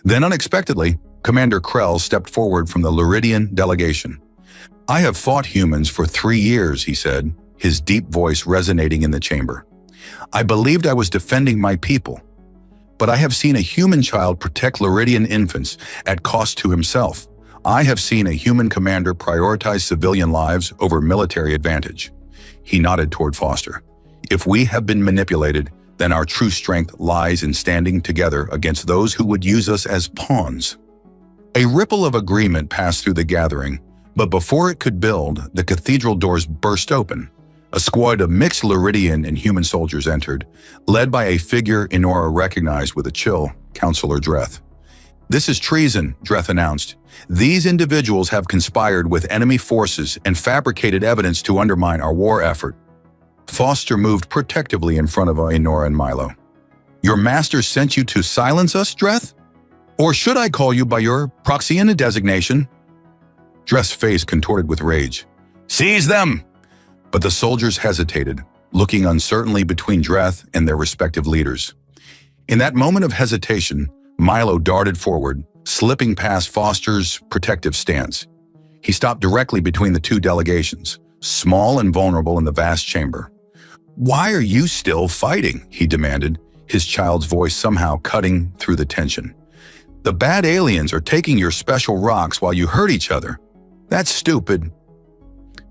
Then unexpectedly, Commander Krell stepped forward from the Luridian delegation. I have fought humans for 3 years, he said, his deep voice resonating in the chamber. I believed I was defending my people, but I have seen a human child protect Luridian infants at cost to himself. I have seen a human commander prioritize civilian lives over military advantage. He nodded toward Foster. If we have been manipulated, then our true strength lies in standing together against those who would use us as pawns. A ripple of agreement passed through the gathering, but before it could build, the cathedral doors burst open. A squad of mixed Luridian and human soldiers entered, led by a figure Honora recognized with a chill, Counselor Dreth. This is treason, Dreth announced. These individuals have conspired with enemy forces and fabricated evidence to undermine our war effort. Foster moved protectively in front of Honora and Milo. Your master sent you to silence us, Dreth? Or should I call you by your Proxian designation? Dreth's face contorted with rage. Seize them! But the soldiers hesitated, looking uncertainly between Dreth and their respective leaders. In that moment of hesitation, Milo darted forward, slipping past Foster's protective stance. He stopped directly between the 2 delegations, small and vulnerable in the vast chamber. Why are you still fighting? He demanded, his child's voice somehow cutting through the tension. The bad aliens are taking your special rocks while you hurt each other. That's stupid.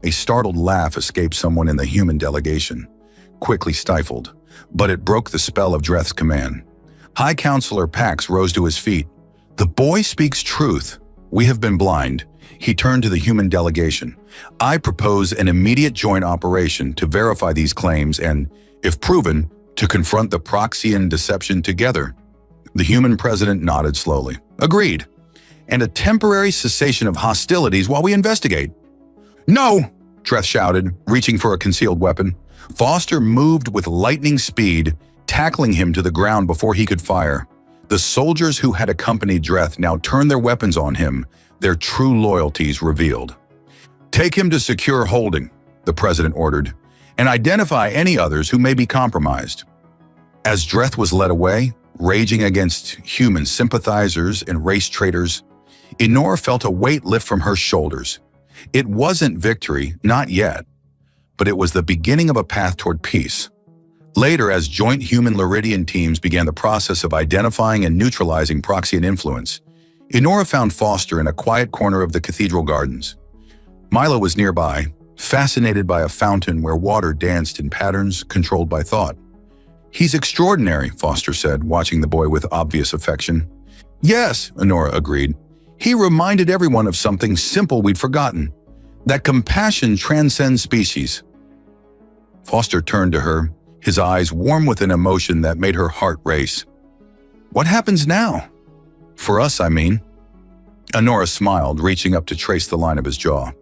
A startled laugh escaped someone in the human delegation, quickly stifled, but it broke the spell of Dreth's command. High Counselor Pax rose to his feet. The boy speaks truth. We have been blind. He turned to the human delegation. I propose an immediate joint operation to verify these claims and, if proven, to confront the Proxian deception together. The human president nodded slowly. Agreed. And a temporary cessation of hostilities while we investigate. No! Dreth shouted, reaching for a concealed weapon. Foster moved with lightning speed, tackling him to the ground before he could fire. The soldiers who had accompanied Dreth now turned their weapons on him, their true loyalties revealed. "Take him to secure holding," the president ordered, "and identify any others who may be compromised." As Dreth was led away, raging against human sympathizers and race traitors, Inora felt a weight lift from her shoulders. It wasn't victory, not yet, but it was the beginning of a path toward peace. Later, as joint human-Luridian teams began the process of identifying and neutralizing Proxian influence, Inora found Foster in a quiet corner of the cathedral gardens. Milo was nearby, fascinated by a fountain where water danced in patterns controlled by thought. "He's extraordinary," Foster said, watching the boy with obvious affection. "Yes," Inora agreed. "He reminded everyone of something simple we'd forgotten, that compassion transcends species." Foster turned to her, his eyes warm with an emotion that made her heart race. "What happens now? For us, I mean." Inora smiled, reaching up to trace the line of his jaw.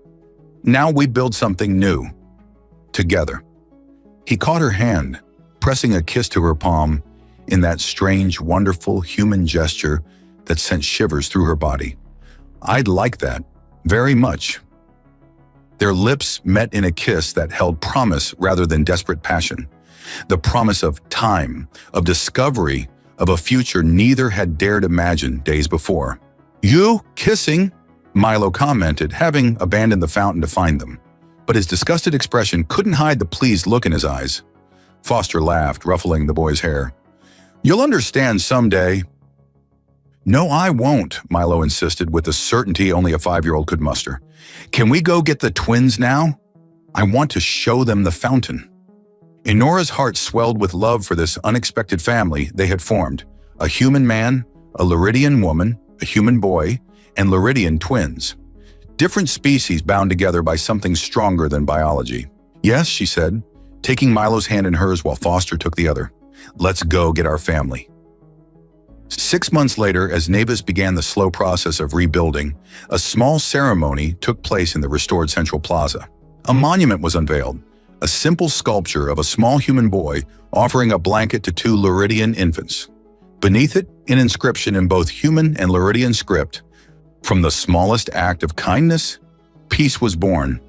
"Now we build something new. Together." He caught her hand, pressing a kiss to her palm in that strange, wonderful human gesture that sent shivers through her body. "I'd like that, very much." Their lips met in a kiss that held promise rather than desperate passion. The promise of time, of discovery, of a future neither had dared imagine days before. "You kissing?" Milo commented, having abandoned the fountain to find them. But his disgusted expression couldn't hide the pleased look in his eyes. Foster laughed, ruffling the boy's hair. "You'll understand someday." "No, I won't," Milo insisted with the certainty only a 5-year-old could muster. "Can we go get the twins now? I want to show them the fountain." Inora's heart swelled with love for this unexpected family they had formed: a human man, a Luridian woman, a human boy, and Luridian twins. Different species bound together by something stronger than biology. "Yes," she said, taking Milo's hand in hers while Foster took the other. "Let's go get our family." 6 months later, as Navis began the slow process of rebuilding, a small ceremony took place in the restored Central Plaza. A monument was unveiled, a simple sculpture of a small human boy offering a blanket to 2 Luridian infants. Beneath it, an inscription in both human and Luridian script: "From the smallest act of kindness, peace was born."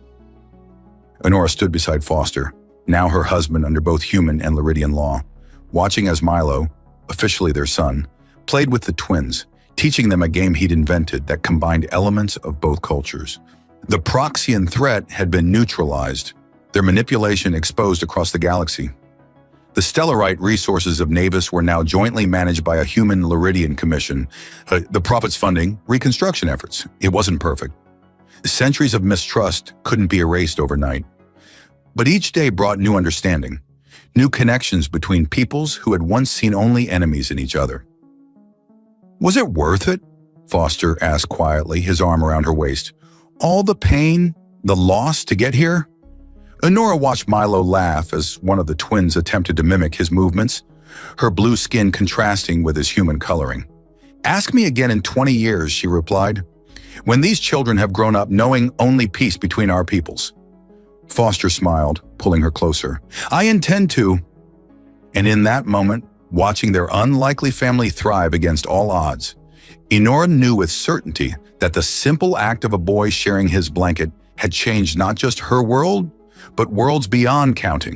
Inora stood beside Foster, now her husband under both human and Luridian law, watching as Milo, officially their son, played with the twins, teaching them a game he'd invented that combined elements of both cultures. The Proxian threat had been neutralized, their manipulation exposed across the galaxy. The Stellarite resources of Navis were now jointly managed by a human Luridian commission. The profits funding reconstruction efforts. It wasn't perfect. Centuries of mistrust couldn't be erased overnight. But each day brought new understanding, new connections between peoples who had once seen only enemies in each other. "Was it worth it?" Foster asked quietly, his arm around her waist. "All the pain, the loss to get here?" Inora watched Milo laugh as one of the twins attempted to mimic his movements, her blue skin contrasting with his human coloring. "Ask me again in 20 years, she replied, "when these children have grown up knowing only peace between our peoples." Foster smiled, pulling her closer. "I intend to." And in that moment, watching their unlikely family thrive against all odds, Inora knew with certainty that the simple act of a boy sharing his blanket had changed not just her world, but worlds beyond counting.